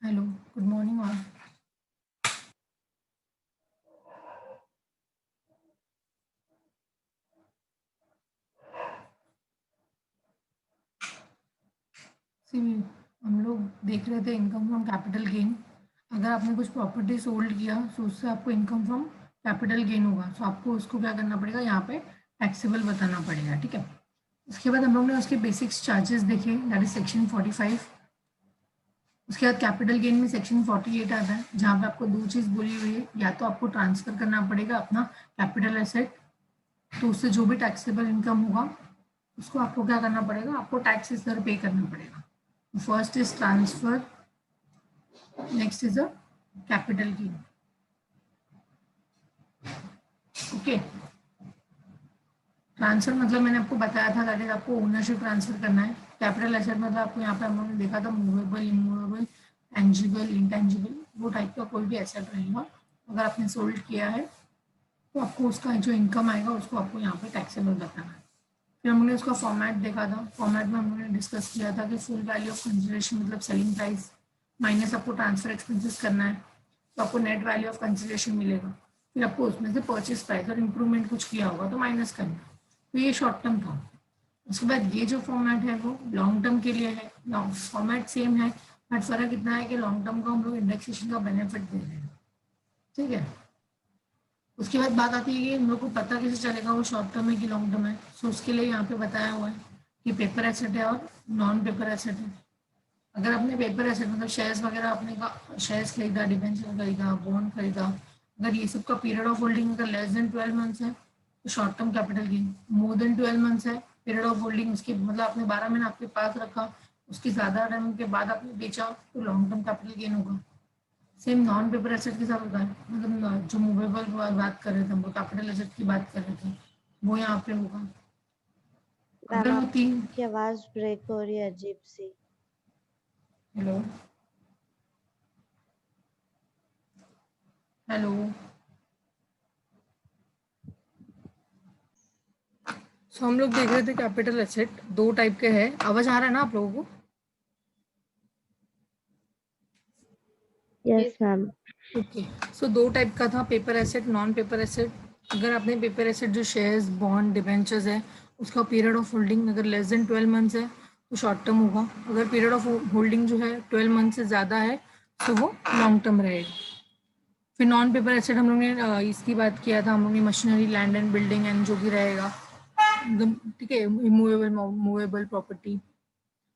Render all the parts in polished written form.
Hello, good morning all. See हम लोग देख रहे थे इनकम फ्रॉम कैपिटल गेन। अगर आपने कुछ प्रॉपर्टी सोल्ड किया तो उससे आपको इनकम फ्रॉम कैपिटल गेन होगा, तो आपको उसको क्या करना पड़ेगा, यहाँ पे टैक्सेबल बताना पड़ेगा। ठीक है। उसके बाद हम लोग ने उसके बेसिक्स चार्जेस देखे, दैट इज सेक्शन 45। उसके बाद कैपिटल गेन में सेक्शन 48 आता है, जहाँ पे आपको दो चीज़ बोली हुई है, या तो आपको ट्रांसफर करना पड़ेगा अपना कैपिटल एसेट, तो उससे जो भी टैक्सेबल इनकम होगा उसको आपको क्या करना पड़ेगा, आपको टैक्स इस तरह पे करना पड़ेगा। First is transfer, next is a capital gain. Okay. Transfer मतलब मैंने आपको बताया था, दैट इज आपको ओनरशिप ट्रांसफर करना है। कैपिटल एसेट मतलब आपको यहाँ पे हम लोगों ने देखा था मूवेबल, इमूवेबल, टेंजिबल, इंटेंजिबल, वो टाइप का कोई भी एसेट रहेगा। अगर आपने सोल्ड किया है तो आपको उसका जो इनकम आएगा उसको आपको यहाँ पे टैक्सेबल बताना है। फिर हमने उसका फॉर्मेट देखा था। फॉर्मेट में हमने डिस्कस किया था कि फुल वैल्यू ऑफ कंसिडरेशन मतलब सेलिंग प्राइस माइनस आपको ट्रांसफर एक्सपेंसेस करना है, तो आपको नेट वैल्यू ऑफ कंसिडरेशन मिलेगा। फिर आपको उसमें से परचेज प्राइस और इंप्रूवमेंट कुछ किया होगा तो माइनस करना। तो ये शॉर्ट टर्म था। उसके बाद ये जो फॉर्मेट है वो लॉन्ग टर्म के लिए है। फॉर्मेट सेम है, बट फर्क इतना है कि लॉन्ग टर्म को हम लोग इंडेक्सेशन का बेनिफिट दे रहे हैं। ठीक है। उसके बाद बात आती है कि हम लोग को पता कैसे चलेगा वो शॉर्ट टर्म है कि लॉन्ग टर्म है। सो उसके लिए यहाँ पे बताया हुआ है कि पेपर एसेट है और नॉन पेपर एसेट है। अगर आपने पेपर एसेट मतलब शेयर्स वगैरह, आपने का शेयर्स खरीदा, डिबेंचर खरीदा, बॉन्ड खरीदा, अगर ये सब का पीरियड ऑफ होल्डिंग अगर लेस देन 12 मंथ्स है तो short term capital gain. More than 12 months है पीरियड ऑफ होल्डिंग, उसके मतलब आपने 12 महीने आपके पास रखा, उसके ज़्यादा टाइम के बाद आपने बेचा तो लॉन्ग टर्म कैपिटल गेन होगा। सेम नॉन पेपर एसेट के साथ होता है, मतलब जो मूवेबल बात कर रहे थे हम लोग, कैपिटल एसेट की बात कर रहे थे, वो यहाँ पे होगा। मैम अगर वो तीन। आपकी आवाज ब्रेक हो रही है अजीब सी। Hello hello. सो हम लोग देख रहे थे कैपिटल एसेट दो टाइप के हैं। आवाज आ रहा है ना आप लोगों को? Yes ma'am. ओके। सो दो टाइप का था, paper asset, non paper asset. अगर आपने पेपर एसेट जो शेयर्स, बॉन्ड, डिबेंचर्स है, उसका पीरियड ऑफ होल्डिंग अगर लेस देन 12 मंथ्स है तो शॉर्ट टर्म होगा। अगर पीरियड ऑफ होल्डिंग जो है 12 मंथ से ज़्यादा है तो वो लॉन्ग टर्म रहेगा। फिर नॉन पेपर एसेट हम लोग ने इसकी बात किया था, हम लोग ने machinery, land and building and जो भी रहेगा एकदम, ठीक है, इमूवेबल मूवेबल प्रॉपर्टी।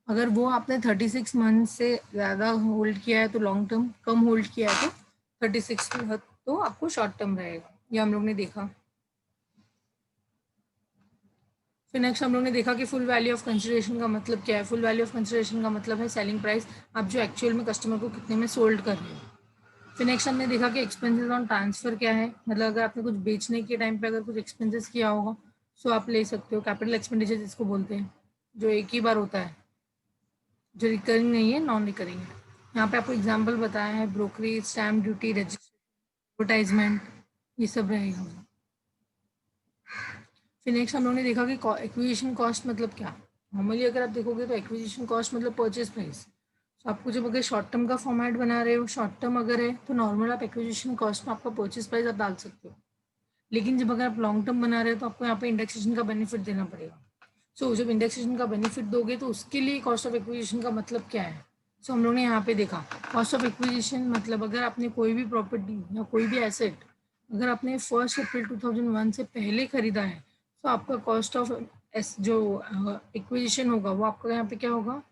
अगर वो आपने 36 मंथ से ज़्यादा होल्ड किया है तो लॉन्ग टर्म, कम होल्ड किया है तो 36 मंथ तो आपको शॉर्ट टर्म रहेगा। ये हम लोग ने देखा। फिर नेक्स्ट हम लोग ने देखा कि फुल वैल्यू ऑफ कंसिडरेशन का मतलब क्या है। फुल वैल्यू ऑफ कंसिडरेशन का मतलब है सेलिंग प्राइस, आप जो एक्चुअल में कस्टमर को कितने में सोल्ड कर रहे हो। फिर नेक्स्ट हमने देखा कि एक्सपेंसेस ऑन ट्रांसफर क्या है, मतलब अगर आपने कुछ बेचने के टाइम पे अगर कुछ एक्सपेंसेस किया होगा सो आप ले सकते हो। कैपिटल एक्सपेंडिचर जिसको बोलते हैं, जो एक ही बार होता है, जो रिकरिंग नहीं है, नॉन रिकरिंग है। यहाँ पे आपको एग्जांपल बताया है, brokerage, stamp duty, registration, advertisement, ये सब रहेगा। फिर नेक्स्ट हम लोग ने देखा कि एक्विजिशन कॉस्ट मतलब क्या। नॉर्मली अगर आप देखोगे तो एक्विजिशन कॉस्ट मतलब परचेज प्राइस। तो आपको जब अगर शॉर्ट टर्म का फॉर्मेट बना रहे हो, शॉर्ट टर्म अगर है तो नॉर्मल आप एक्विजिशन कॉस्ट में आपका परचेज प्राइस आप डाल सकते हो। लेकिन जब अगर आप लॉन्ग टर्म बना रहे हो तो आपको यहाँ पे इंडेक्सेशन का बेनिफिट देना पड़ेगा। सो जब इंडेक्सेशन का बेनिफिट दोगे तो उसके लिए कॉस्ट ऑफ एक्विजिशन का मतलब क्या है। सो हम लोग ने यहाँ पे देखा, कॉस्ट ऑफ एक्विजिशन मतलब अगर आपने कोई भी प्रॉपर्टी या कोई भी एसेट अगर आपने 1 अप्रैल 2001 से पहले खरीदा है तो आपका कॉस्ट ऑफ जो एक्विजिशन होगा वो आपका यहाँ पे क्या होगा,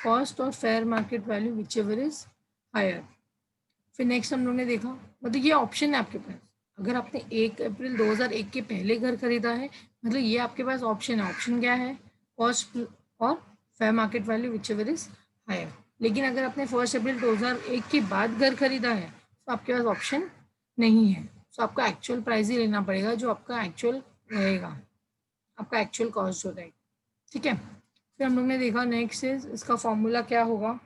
कॉस्ट और fair market value whichever is higher. फिर नेक्स्ट हम लोग ने देखा, मतलब ये ऑप्शन है आपके पास। अगर आपने 1 अप्रैल 2001 के पहले घर खरीदा है, मतलब ये आपके पास ऑप्शन है। ऑप्शन क्या है, कॉस्ट और fair market value whichever is higher. लेकिन अगर आपने 1 अप्रैल 2001 के बाद घर खरीदा है तो आपके पास ऑप्शन नहीं है। तो आपका एक्चुअल प्राइस ही लेना पड़ेगा, जो आपका एक्चुअल रहेगा, आपका एक्चुअल कॉस्ट जो रहेगा। ठीक है। फिर हम लोग ने देखा नेक्स्ट इज इसका फॉर्मूला क्या होगा।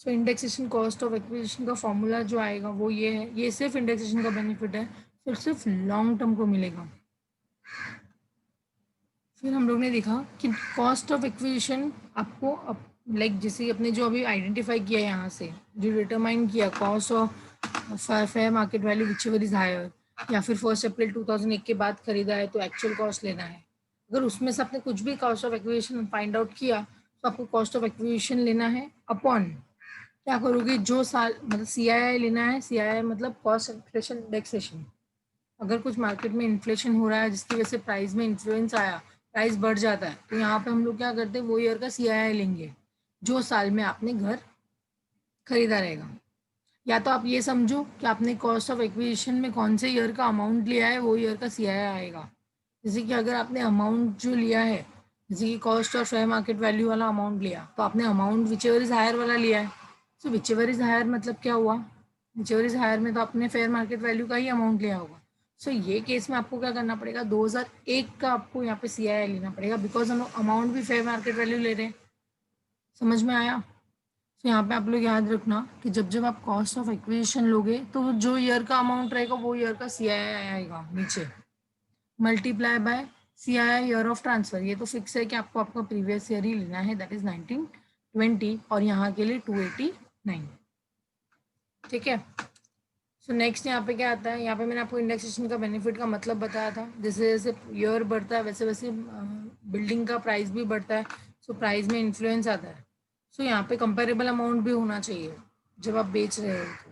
सो इंडेक्सेशन कॉस्ट ऑफ एक्विजिशन का फॉर्मूला जो आएगा वो ये है। ये सिर्फ इंडेक्सेशन का बेनिफिट है, फिर सिर्फ लॉन्ग टर्म को मिलेगा। फिर हम लोग ने देखा कि कॉस्ट ऑफ एक्विजिशन आपको लाइक जैसे अपने जो अभी आइडेंटिफाई किया है यहाँ से, जो डिटरमाइन किया cost of fair market value whichever is higher, या फिर 1 अप्रैल 2001 के बाद खरीदा है तो एक्चुअल कॉस्ट लेना है। अगर उसमें से आपने कुछ भी cost of acquisition find out किया तो आपको कॉस्ट ऑफ एक्विजिशन लेना है अपॉन, क्या करोगे, जो साल मतलब CII लेना है। CII मतलब कॉस्ट इन्फ्लेशन इंडेक्सेशन। अगर कुछ मार्केट में इन्फ्लेशन हो रहा है जिसकी वजह से प्राइस में इन्फ्लुएंस आया, प्राइस बढ़ जाता है, तो यहाँ पे हम लोग क्या करते हैं, वो ईयर का CII लेंगे जो साल में आपने घर खरीदा रहेगा। या तो आप ये समझो कि आपने कॉस्ट ऑफ एक्विजिशन में कौन से ईयर का अमाउंट लिया है, वो ईयर का CII आएगा। जैसे कि अगर आपने अमाउंट जो लिया है, जैसे कि cost of fair market value वाला अमाउंट लिया, तो आपने amount whichever is higher वाला लिया है। So whichever is higher मतलब क्या हुआ, विच एवर इज हायर में तो आपने फेयर मार्केट वैल्यू का ही अमाउंट लिया होगा। सो ये केस में आपको क्या करना पड़ेगा, 2001 का आपको यहाँ पे CII लेना पड़ेगा, बिकॉज हम अमाउंट भी फेयर मार्केट वैल्यू ले रहे हैं। समझ में आया? तो यहाँ पे आप लोग याद रखना कि जब जब आप कॉस्ट ऑफ एक्विजिशन लोगे तो वो जो ईयर का अमाउंट रहेगा वो ईयर का CII आएगा नीचे, multiply by CII year of transfer. ये तो फिक्स है कि आपको आपका प्रीवियस ईयर ही लेना है, दैट इज 1920, और यहाँ के लिए 289। ठीक है। सो नेक्स्ट यहाँ पे क्या आता है, यहाँ पे मैंने आपको इंडेक्सेशन का बेनिफिट का मतलब बताया था। जैसे जैसे ईयर बढ़ता है वैसे वैसे बिल्डिंग का प्राइस भी बढ़ता है, सो प्राइस में इन्फ्लुएंस आता है। सो यहाँ पे कंपेरेबल अमाउंट भी होना चाहिए जब आप बेच रहे हो, तो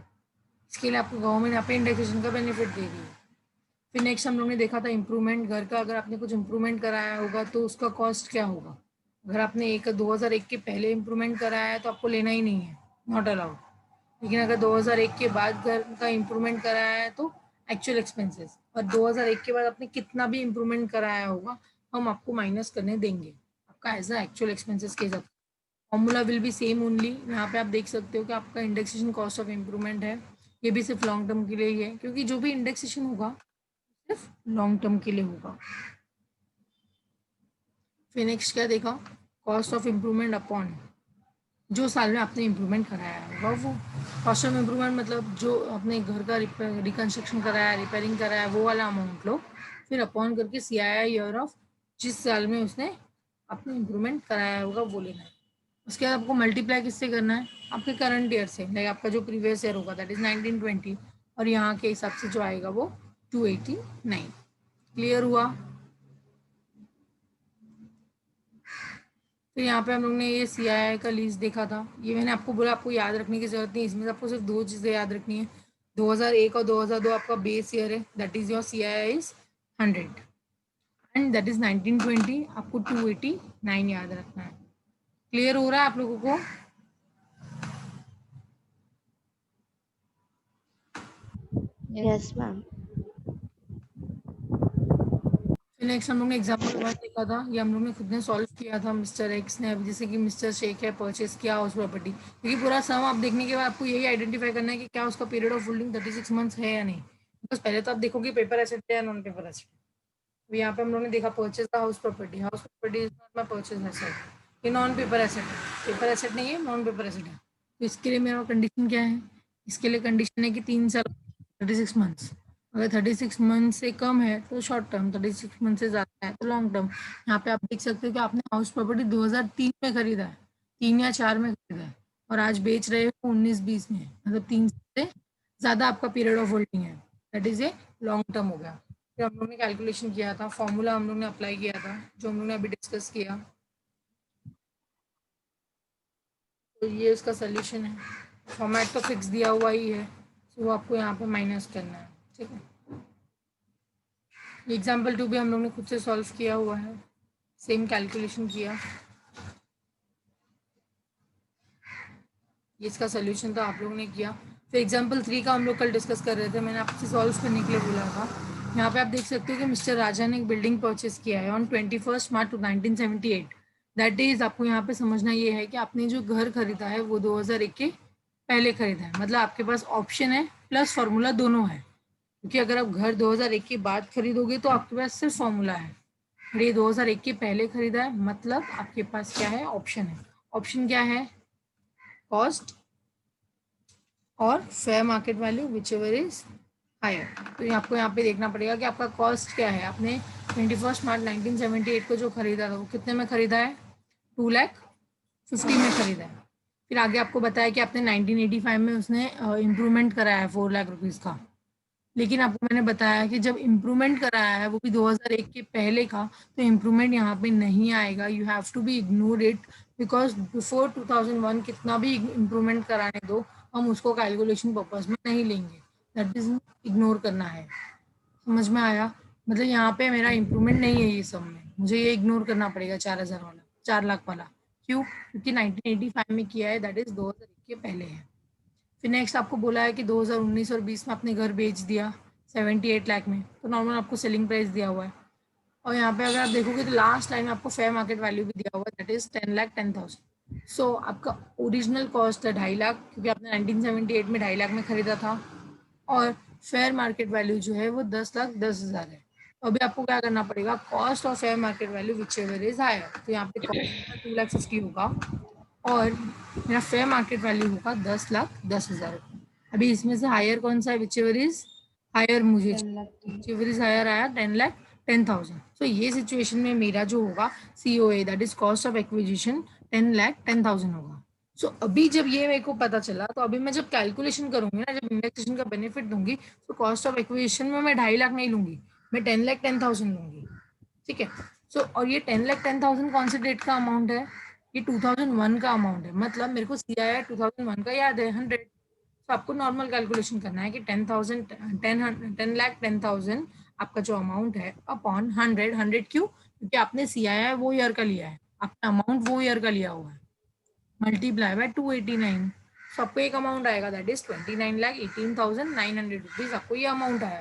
इसके लिए आपको गवर्नमेंट यहाँ पे इंडेक्सेशन का बेनिफिट दे रही है। फिर नेक्स्ट हम लोग ने देखा था इम्प्रूवमेंट घर का। अगर आपने कुछ इम्प्रूवमेंट कराया होगा तो उसका कॉस्ट क्या होगा। अगर आपने 2001 के पहले इम्प्रूवमेंट कराया है तो आपको लेना ही नहीं है, नॉट अलाउड। लेकिन अगर 2001 के बाद घर का इम्प्रूवमेंट कराया है तो एक्चुअल एक्सपेंसेस, और 2001 के बाद आपने कितना भी इम्प्रूवमेंट कराया होगा हम आपको माइनस करने देंगे, आपका एज अ एक्चुअल एक्सपेंसेस के साथ। Formula will be same only. यहाँ पे आप देख सकते हो कि आपका इंडेक्सेशन कॉस्ट ऑफ इम्प्रूवमेंट है, ये भी सिर्फ लॉन्ग टर्म के लिए ही है, क्योंकि जो भी इंडेक्सेशन होगा सिर्फ लॉन्ग टर्म के लिए होगा। फिर नेक्स्ट क्या देखा, कॉस्ट ऑफ इम्प्रूवमेंट अपॉन जो साल में आपने इम्प्रूवमेंट कराया होगा वो। कॉस्ट ऑफ इम्प्रूवमेंट मतलब जो अपने घर का रिकन्स्ट्रक्शन कराया, रिपेयरिंग कराया, वो वाला अमाउंट लो, फिर अपॉन करके CII ईयर ऑफ जिस साल में उसने अपने इम्प्रूवमेंट कराया होगा वो लेना है। उसके बाद आपको मल्टीप्लाई किससे करना है, आपके करंट ईयर से, लाइक आपका जो प्रीवियस ईयर होगा दैट इज 1920, और यहाँ के हिसाब से जो आएगा वो 289। क्लियर हुआ? फिर यहाँ पे हम लोग ने ये CII का लीज देखा था। ये मैंने आपको बोला आपको याद रखने की जरूरत नहीं, इसमें से आपको सिर्फ दो चीज़ें याद रखनी है। 2001 और 2002 आपका बेस ईयर है, that is your CII is 100, and that is 1920, आपको 289 याद रखना है। क्लियर हो रहा है आप लोगों को? Yes, ma'am. फिर नेक्स्ट हम लोग ने एग्जाम्पल 1 देखा था, ये हम लोग ने खुद ने सॉल्व किया था। मिस्टर एक्स ने, जैसे कि मिस्टर शेख है, परचेस किया हाउस प्रॉपर्टी, क्योंकि पूरा सम आप देखने के बाद आपको यही आइडेंटिफाई करना है कि क्या उसका पीरियड ऑफ होल्डिंग 36 मंथ्स है या नहीं। बस पहले तो आप देखोगे पेपर एसेट है या नॉन पेपर एसेट। तो यहाँ पे हम लोग ने देखा purchase the house property, house property is not my purchase asset, ये नॉन पेपर एसेट है, पेपर एसेट नहीं है, नॉन पेपर एसेट है। तो इसके लिए मेरा कंडीशन क्या है, इसके लिए कंडीशन है कि 3 साल 36 मंथ्स। अगर 36 मंथ से कम है तो शॉर्ट टर्म, 36 मंथ से ज़्यादा है तो लॉन्ग टर्म। यहाँ पे आप देख सकते हो कि आपने हाउस प्रॉपर्टी 2003 में खरीदा है, 3 या 4 में खरीदा है, और आज बेच रहे हो 19-20 में, मतलब 3 साल से ज़्यादा आपका पीरियड ऑफ होल्डिंग है, that is a long term हो गया। फिर हम लोग ने कैलकुलेशन किया था, फॉर्मूला हम लोग ने अप्लाई किया था जो हम लोग ने अभी डिस्कस किया, तो ये उसका सोल्यूशन है। फॉर्मेट तो फिक्स दिया हुआ ही है, तो वो आपको यहाँ पे माइनस करना है। ठीक है, एग्जाम्पल 2 भी हम लोग ने खुद से सॉल्व किया हुआ है, सेम कैलकुलेशन किया, ये इसका सोल्यूशन था, आप लोगों ने किया। फिर एग्जाम्पल 3 का हम लोग कल डिस्कस कर रहे थे, मैंने आपसे सॉल्व करने के लिए बोला था। यहाँ पे आप देख सकते हो कि मिस्टर राजा ने एक बिल्डिंग परचेस किया है ऑन 21 मार्च 1978। दैट इज आपको यहाँ पे समझना ये है कि आपने जो घर खरीदा है वो 2001 के पहले खरीदा है, मतलब आपके पास ऑप्शन है प्लस फॉर्मूला दोनों है, क्योंकि अगर आप घर 2001 के बाद खरीदोगे तो आपके पास सिर्फ फॉर्मूला है, और ये 2001 के पहले खरीदा है, मतलब आपके पास क्या है, ऑप्शन है। ऑप्शन क्या है, कॉस्ट और fair market value whichever is higher. तो आपको यहाँ पे देखना पड़ेगा कि आपका कॉस्ट क्या है। आपने 21 मार्च 1978 को जो खरीदा था वो कितने में खरीदा है, 2,50,000 50 में खरीदा है। फिर आगे आपको बताया कि आपने 1985 में उसने इम्प्रूवमेंट कराया है 4 लाख रुपीज़ का। लेकिन आपको मैंने बताया कि जब इम्प्रूवमेंट कराया है वो भी 2001 के पहले का, तो इम्प्रूवमेंट यहाँ पे नहीं आएगा। You have to be ignore it, because before 2001 कितना भी इम्प्रूवमेंट कराने दो, हम उसको कैलकुलेशन पर्पज में नहीं लेंगे। दैट इज इग्नोर करना है। समझ में आया? मतलब यहाँ पे मेरा इम्प्रूवमेंट नहीं है ये सब में, मुझे ये इग्नोर करना पड़ेगा 4,000 वाला, 4 लाख वाला। क्यों? क्योंकि 1985 में किया है, दैट इज 2001 के पहले है। फिर नेक्स्ट आपको बोला है कि 2019 और 20 में आपने घर बेच दिया 78 लाख में, तो नॉर्मल आपको सेलिंग प्राइस दिया हुआ है। और यहाँ पे अगर आप देखोगे तो लास्ट लाइन में आपको फेयर मार्केट वैल्यू भी दिया हुआ है, दैट इज 10,10,000। सो आपका ओरिजिनल कॉस्ट है 2.5 लाख, क्योंकि आपने 1978 में 2.5 लाख में खरीदा था, और फेयर मार्केट वैल्यू जो है वो 10,10,000 है। तो अभी आपको क्या करना पड़ेगा, कॉस्ट और fair market value whichever is higher. तो यहाँ पे कॉस्ट 2,50,000 होगा और मेरा फेयर मार्केट वैल्यू होगा 10,10,000। अभी इसमें से हायर कौन सा है, विच एवर इज हायर, मुझे विच एवर इज हायर आया 10,10,000। सो ये सिचुएशन में मेरा जो होगा COA, that is cost of acquisition, 10,10,000 होगा। सो अभी जब ये मेरे को पता चला, तो अभी मैं जब कैलकुलेशन करूंगी ना, जब इंडेक्सेशन का बेनिफिट दूंगी, तो कॉस्ट ऑफ एक्विजिशन में मैं 2.5 लाख नहीं लूंगी, मैं 10,10,000 लूंगी। ठीक है। सो और ये 10,10,000 कौन से डेट का अमाउंट है, ये 2001 का अमाउंट है। मतलब मेरे को CII 2001 का याद है 100। तो आपको नॉर्मल कैलकुलेशन करना है कि 10,10,10,10,000 आपका जो अमाउंट है अपॉन 100 क्यों? क्योंकि आपने CII वो ईयर का लिया है, आपने अमाउंट वो ईयर का लिया हुआ है, मल्टीप्लाई बाय 289। तो आपको एक अमाउंट आएगा, दैट इज 29,18,900 रुपीज। आपको ये अमाउंट आया।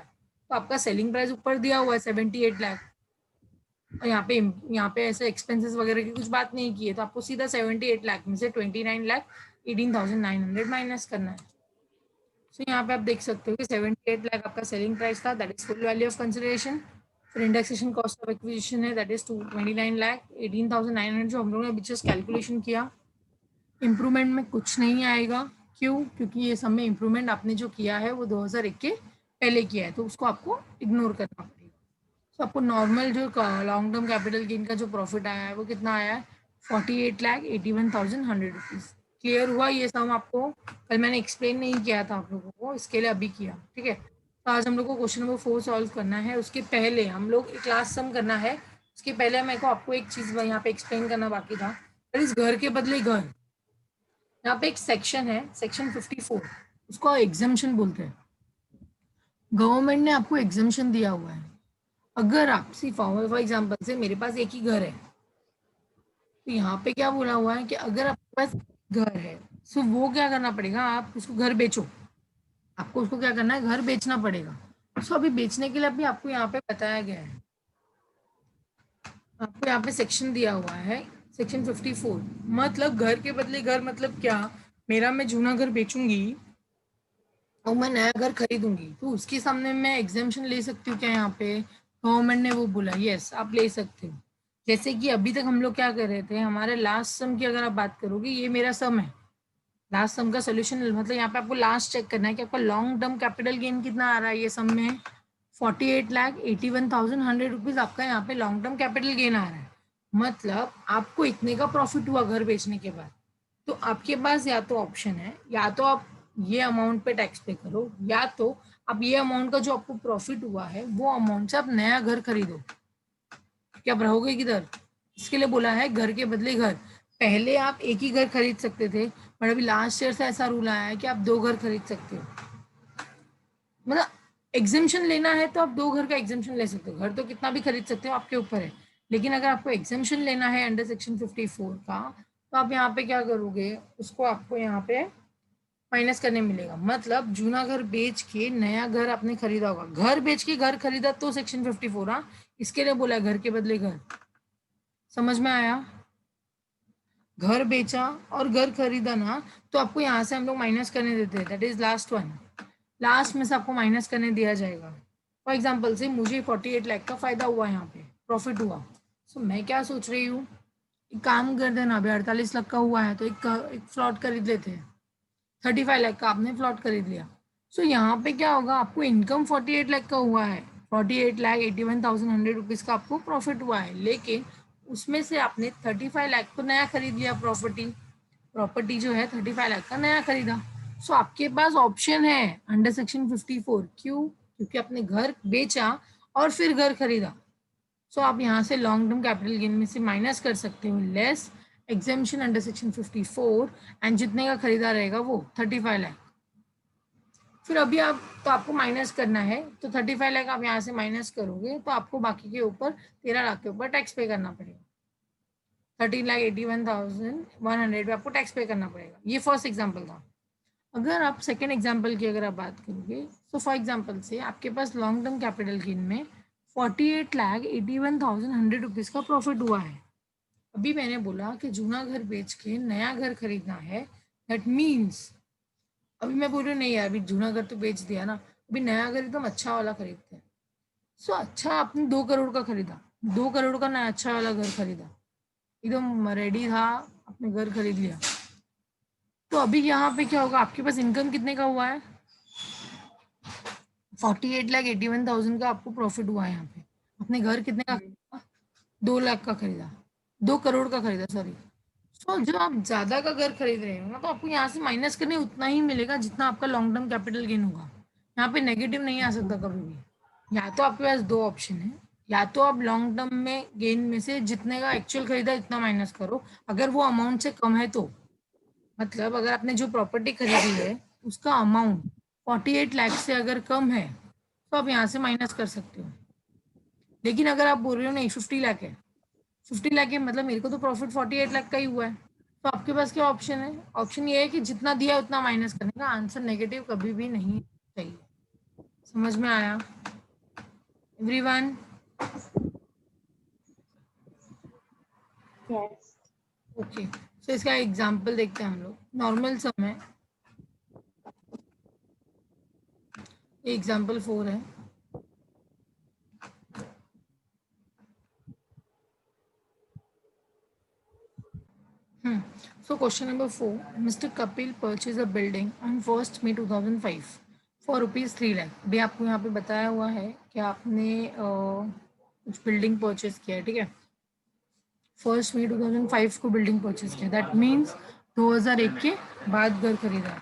तो आपका सेलिंग प्राइस ऊपर दिया हुआ है 78 लाख, और यहाँ पे ऐसे एक्सपेंसेस वगैरह की कुछ बात नहीं की है, तो आपको सीधा 78 लाख में से 29,18,900 माइनस करना है। सो यहाँ पे आप देख सकते हो कि 78 लाख आपका सेलिंग प्राइस था, that is full value of consideration. फिर इंडेक्सेशन कॉस्ट ऑफ एक्विजिशन है, दैट इज 29,18,900 जो हम लोगों ने अभी जस्ट कैलकुलेशन किया। इम्प्रूवमेंट में कुछ नहीं आएगा, क्यों? क्योंकि ये सब में इम्प्रूवमेंट आपने जो किया है वो 2001 के पहले किया है, तो उसको आपको इग्नोर करना पड़ेगा। तो आपको नॉर्मल जो लॉन्ग टर्म कैपिटल गेन का जो प्रॉफिट आया है वो कितना आया है, 48,81,100 रुपीज़। क्लियर हुआ ये सब? आपको कल मैंने एक्सप्लेन नहीं किया था आप लोगों को, इसके लिए अभी किया। ठीक है। तो आज हम लोग को क्वेश्चन नंबर 4 सॉल्व करना है। उसके पहले हम लोग एक क्लास सम करना है। उसके पहले मेरे को आपको एक चीज़ यहाँ पे एक्सप्लेन करना बाकी था, इस घर के बदले घर। यहाँ पे एक सेक्शन है, सेक्शन 54, उसको एग्जाम्शन बोलते हैं। गवर्नमेंट ने आपको एग्जाम्शन दिया हुआ है। अगर आप सिर्फ फॉर एग्जाम्पल से मेरे पास एक ही घर है, तो यहाँ पे क्या बोला हुआ है कि अगर आपके पास घर है, तो वो क्या करना पड़ेगा, आप उसको घर बेचो। आपको उसको क्या करना है, घर बेचना पड़ेगा। सो अभी बेचने के लिए अभी आपको यहाँ पे बताया गया है, आपको यहाँ पे सेक्शन दिया हुआ है, सेक्शन 54। मतलब घर के बदले घर, मतलब क्या, मेरा मैं जूना घर बेचूंगी और मैं नया घर खरीदूंगी, तो उसके सामने मैं एग्जाम्शन ले सकती हूँ क्या? यहाँ पे गवर्नमेंट ने वो बोला, यस आप ले सकते हो। जैसे कि अभी तक हम लोग क्या कर रहे थे, हमारे लास्ट सम की अगर आप बात करोगे, ये मेरा सम है, लास्ट सम का सोल्यूशन। मतलब यहाँ पे आपको लास्ट चेक करना है कि आपका लॉन्ग टर्म कैपिटल गेन कितना आ रहा है। ये सम में 48,81,100 रुपीज आपका यहाँ पे लॉन्ग टर्म कैपिटल गेन आ रहा है। मतलब आपको इतने का प्रॉफिट हुआ घर बेचने के बाद। तो आपके पास या तो ऑप्शन है, या तो आप ये अमाउंट पे टैक्स पे करो, या तो आप ये अमाउंट का जो आपको प्रॉफिट हुआ है वो अमाउंट से आप नया घर खरीदो। क्या आप रहोगे किधर? इसके लिए बोला है घर के बदले घर। पहले आप एक ही घर खरीद सकते थे, बट अभी लास्ट ईयर से ऐसा रूल आया है कि आप 2 घर खरीद सकते हो। मतलब एग्जाम्शन लेना है तो आप 2 घर का एग्जाम्शन ले सकते हो, घर तो कितना भी खरीद सकते हो, आपके ऊपर है। लेकिन अगर आपको एग्जाम्शन लेना है अंडर सेक्शन 54 का, तो आप यहाँ पे क्या करोगे, उसको आपको यहाँ पे माइनस करने मिलेगा। मतलब जूना घर बेच के नया घर आपने खरीदा होगा, घर बेच के घर खरीदा तो सेक्शन 54। हाँ, इसके लिए बोला घर के बदले घर। समझ में आया? घर बेचा और घर खरीदा ना, तो आपको यहाँ से हम लोग माइनस करने देते हैं, that is last one. Last में से आपको माइनस करने दिया जाएगा। फॉर एग्जाम्पल से मुझे 48 लाख का फायदा हुआ, यहाँ पे प्रॉफिट हुआ। सो मैं क्या सोच रही हूँ, एक काम कर देना, अभी 48 लाख का हुआ है तो एक फ्लॉट खरीद लेते हैं। 35 लाख का आपने प्लॉट खरीद लिया। सो यहाँ पे क्या होगा, आपको इनकम 48 लाख का हुआ है, 48,81,100 रुपीज़ का आपको प्रॉफिट हुआ है। लेकिन उसमें से आपने 35 लाख को नया खरीद लिया, प्रॉपर्टी जो है 35 लाख का नया खरीदा। सो आपके पास ऑप्शन है अंडर सेक्शन 54। क्यों? क्योंकि आपने घर बेचा और फिर घर खरीदा। सो आप यहाँ से लॉन्ग टर्म कैपिटल गेन में से माइनस कर सकते हो less exemption under section 54 and जितने का खरीदा रहेगा वो 35 लाख। फिर अभी आप तो आपको माइनस करना है, तो 35 लाख आप यहाँ से माइनस करोगे तो आपको बाकी के ऊपर 13 लाख के ऊपर टैक्स पे करना पड़ेगा। 13,81,100 पे आपको टैक्स पे करना पड़ेगा। ये फर्स्ट एग्जाम्पल था। अगर आप सेकेंड एग्जाम्पल की अगर आप बात करोगे तो फॉर एग्जाम्पल से आपके पास लॉन्ग टर्म कैपिटल गेन में 48,81,100 रुपीज़ का प्रॉफिट हुआ है। अभी मैंने बोला कि जूना घर बेच के नया घर खरीदना है, दैट मीन्स अभी मैं बोल रही हूँ नहीं यार, अभी जूना घर तो बेच दिया ना, अभी नया घर एकदम अच्छा वाला खरीदते हैं। सो अच्छा आपने 2 करोड़ का खरीदा, 2 करोड़ का नया अच्छा वाला घर खरीदा, एकदम रेडी था, आपने घर खरीद लिया। तो अभी यहाँ पे क्या होगा, आपके पास इनकम कितने का हुआ है? 48,81,000 का आपको प्रॉफिट हुआ है यहाँ पे। आपने घर कितने का खरीदा? 2 लाख का खरीदा, 2 करोड़ का खरीदा, सॉरी। तो जब आप ज्यादा का घर खरीद रहे हो ना, तो आपको यहाँ से माइनस करने उतना ही मिलेगा जितना आपका लॉन्ग टर्म कैपिटल गेन होगा। यहाँ पे नेगेटिव नहीं आ सकता कभी भी। या तो आपके पास दो ऑप्शन है, या तो आप लॉन्ग टर्म में गेन में से जितने का एक्चुअल खरीदा इतना माइनस करो, अगर वो अमाउंट से कम है तो, मतलब अगर आपने जो प्रॉपर्टी खरीदी है उसका अमाउंट 48 लाख से अगर कम है तो आप यहाँ से माइनस कर सकते हो। लेकिन अगर आप बोल रहे हो नहीं 50 लाख है, 50 लाख है मतलब मेरे को तो प्रॉफिट 48 लाख का ही हुआ है, तो आपके पास क्या ऑप्शन है? ऑप्शन ये है कि जितना दिया उतना माइनस करने का। आंसर नेगेटिव कभी भी नहीं चाहिए। समझ में आया एवरीवन? Yes. ओके, तो इसका एग्जांपल देखते हैं हम लोग। नॉर्मल सम है, एग्जांपल 4 है। So question number 4, Mr. Kapil purchased a building on 1st May 2005 for ₹3 lakh. अभी आपको यहाँ पे बताया हुआ है कि आपने कुछ बिल्डिंग परचेज किया है, ठीक है। 1st May 2005 को बिल्डिंग परचेज किया, दैट मीन्स 2001 के बाद घर खरीदा है।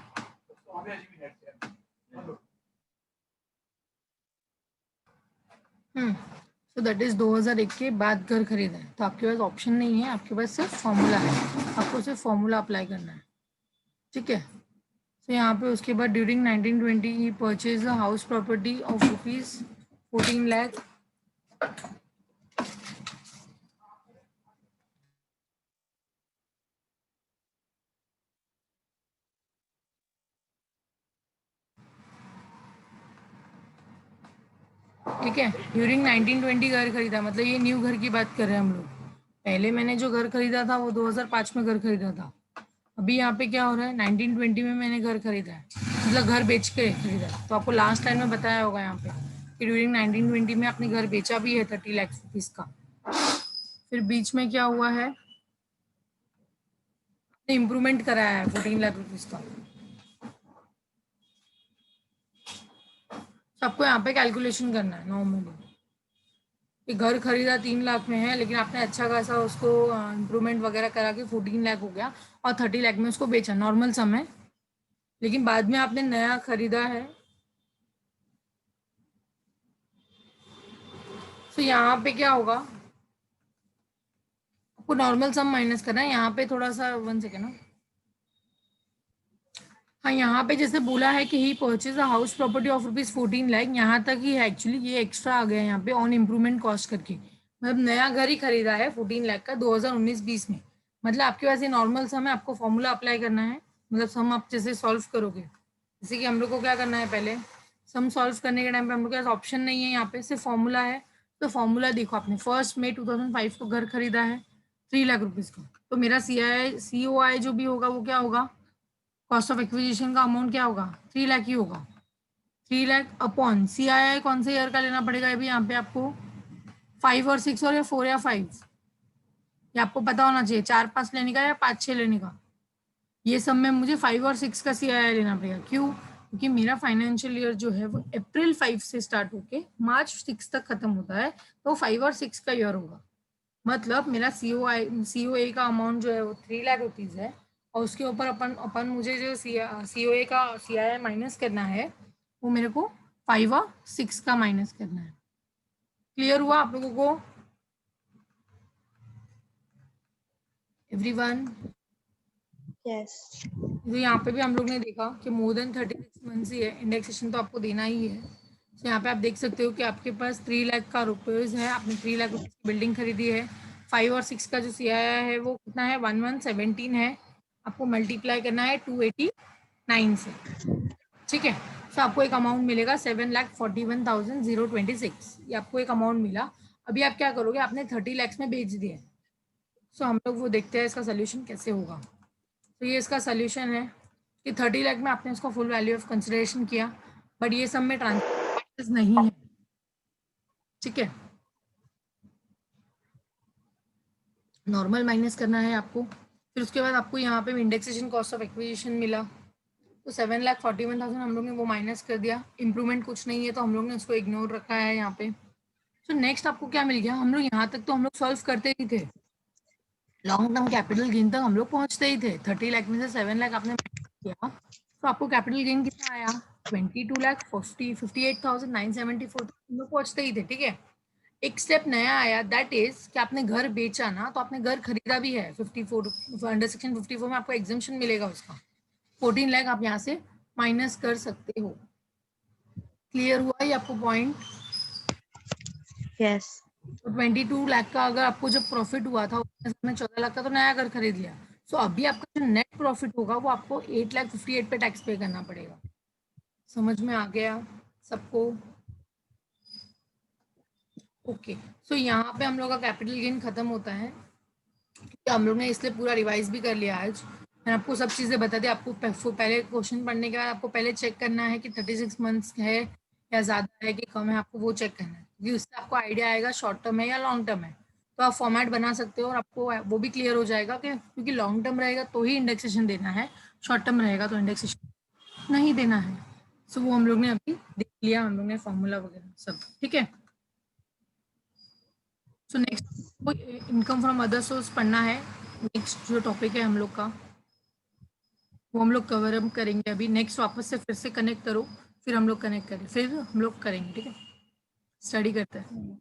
सो दैट इज 2001 के बाद घर खरीदा है, तो आपके पास ऑप्शन नहीं है, आपके पास सिर्फ फॉर्मूला है, आपको सिर्फ फॉर्मूला अप्लाई करना है, ठीक है। तो यहाँ पे उसके बाद during 1920 he purchase a house property of ₹14 lakh. ठीक है, ड्यूरिंग 1920 घर खरीदा, मतलब ये न्यू घर की बात कर रहे हैं हम लोग। पहले मैंने जो घर खरीदा था वो 2005 में घर खरीदा था। अभी यहाँ पे क्या हो रहा है, 1920 में मैंने घर खरीदा है, मतलब घर बेच के खरीदा है। तो आपको लास्ट टाइम में बताया होगा यहाँ पे कि ड्यूरिंग 1920 में आपने घर बेचा भी है 30 लाख रुपीज का। फिर बीच में क्या हुआ है, इम्प्रूवमेंट कराया है 14 लाख रुपीज का। तो आपको यहाँ पे कैलकुलेशन करना है नॉर्मली कि घर खरीदा 3 लाख में है, लेकिन आपने अच्छा खासा उसको इम्प्रूवमेंट वगैरह करा के 14 लाख हो गया और 30 लाख में उसको बेचा, नॉर्मल सम है। लेकिन बाद में आपने नया खरीदा है, तो यहाँ पे क्या होगा, आपको नॉर्मल सम माइनस करना है। यहाँ पे थोड़ा सा 1 सेकेंड ना, हाँ यहाँ पे जैसे बोला है कि he purchase a house property of ₹14 lakh, यहाँ तक ही है एक्चुअली, ये एक्स्ट्रा आ गया यहाँ पे ऑन इम्प्रूवमेंट कॉस्ट करके, मतलब नया घर ही खरीदा है 14 लाख का 2019-20 में। मतलब आपके पास ये नॉर्मल सम है, आपको फॉर्मूला अप्लाई करना है, मतलब सम आप जैसे सॉल्व करोगे, जैसे कि हम लोग को क्या करना है, पहले सम सॉल्व करने के टाइम पे हम लोग के पास ऑप्शन नहीं है, यहाँ पे सिर्फ फॉर्मूला है। तो फॉर्मूला देखो, आपने 1 मई 2005 को घर खरीदा है 3 लाख रुपीज़ का, तो मेरा COI जो भी होगा वो क्या होगा, कॉस्ट ऑफ एक्विजिशन का अमाउंट क्या होगा, 3 लाख ही होगा। 3 लाख अपॉन CII कौन से ईयर का लेना पड़ेगा अभी यहाँ पे आपको, 5 और 6 और या 4 या 5, ये आपको पता होना चाहिए, 4-5 लेने का या 5-6 लेने का। ये सब में मुझे 5 और 6 का CII लेना पड़ेगा, क्यों? क्योंकि मेरा फाइनेंशियल ईयर जो है वो अप्रैल 5 से स्टार्ट होके मार्च 6 तक खत्म होता है, तो 5 और 6 का ईयर होगा। मतलब मेरा COA का अमाउंट जो है वो 3 लाख रुपीज है, और उसके ऊपर अपन अपन मुझे जो COA का CII माइनस करना है वो मेरे को 5 और 6 का माइनस करना है। क्लियर हुआ आप लोगों को एवरीवन? Yes. तो यहाँ पे भी हम लोग ने देखा कि मोर देन 36 मंथ्स ही है, इंडेक्सेशन तो आपको देना ही है। तो यहाँ पे आप देख सकते हो कि आपके पास 3 लाख का रुपीज़ है, आपने 3 लाख रुपीज़ की बिल्डिंग खरीदी है। 5 और 6 का जो CII है वो कितना है, 1117 है। आपको मल्टीप्लाई करना है 289 से, ठीक है। तो आपको एक अमाउंट मिलेगा 7,41,026, ये आपको एक अमाउंट मिला। अभी आप क्या करोगे, आपने 30 लैक्स में बेच दिया। सो हम लोग वो देखते हैं इसका सोल्यूशन कैसे होगा। तो ये इसका सोल्यूशन है कि 30 लाख में आपने इसको फुल वैल्यू ऑफ कंसिडरेशन किया, बट ये सब में ट्रांसफर नहीं है, ठीक है। नॉर्मल माइनस करना है आपको। फिर उसके बाद आपको यहाँ पे इंडेक्सेशन कॉस्ट ऑफ एक्विजिशन मिला, तो 7,41,000 हम लोग ने वो माइनस कर दिया। इम्प्रूवमेंट कुछ नहीं है तो हम लोग ने उसको इग्नोर रखा है यहाँ पे। तो नेक्स्ट आपको क्या मिल गया, हम लोग यहाँ तक तो हम लोग सॉल्व करते ही थे, लॉन्ग टर्म कैपिटल गेन तक हम लोग पहुंचते ही थे। 30 लाख में से 7 लाख आपने किया, तो आपको कैपिटल गेन कितना आया, 22,58,974 हम लोग पहुंचते ही थे, ठीक है। एक स्टेप नया आया, दैट इज कि आपने घर बेचा ना, तो आपने घर खरीदा भी है 54 अंडर सेक्शन 54 में आपको एग्जाम्पशन मिलेगा उसका, 14 लाख आप यहाँ से माइनस कर सकते हो। क्लियर हुआ ये आपको पॉइंट? Yes. तो 22 लाख का अगर आपको जब प्रॉफिट हुआ था उसमें 14 लाख का तो नया घर खरीद लिया। सो अभी आपका जो नेट प्रॉफिट होगा वो आपको 8,58,000 पे टैक्स पे करना पड़ेगा। समझ में आ गया सबको? ओके। सो यहाँ पे हम लोग का कैपिटल गेन खत्म होता है। तो हम लोग ने इसलिए पूरा रिवाइज भी कर लिया आज, मैंने आपको सब चीज़ें बता दी। आपको पहले क्वेश्चन पढ़ने के बाद आपको पहले चेक करना है कि 36 मंथ्स है या ज़्यादा है कि कम है, आपको वो चेक करना है, क्योंकि उससे आपको आइडिया आएगा शॉर्ट टर्म है या लॉन्ग टर्म है। तो आप फॉर्मेट बना सकते हो और आपको वो भी क्लियर हो जाएगा कि क्योंकि लॉन्ग टर्म रहेगा तो ही इंडेक्सेशन देना है, शॉर्ट टर्म रहेगा तो इंडेक्सेशन नहीं देना है। सो वो हम लोग ने अभी देख लिया, हम लोग ने फॉर्मूला वगैरह सब, ठीक है। So next income from other source पढ़ना है। नेक्स्ट जो टॉपिक है हम लोग का वो हम लोग कवर अप करेंगे अभी। नेक्स्ट वापस से फिर से कनेक्ट करो, फिर हम लोग कनेक्ट करें, फिर हम लोग करेंगे, ठीक है। स्टडी करते हैं।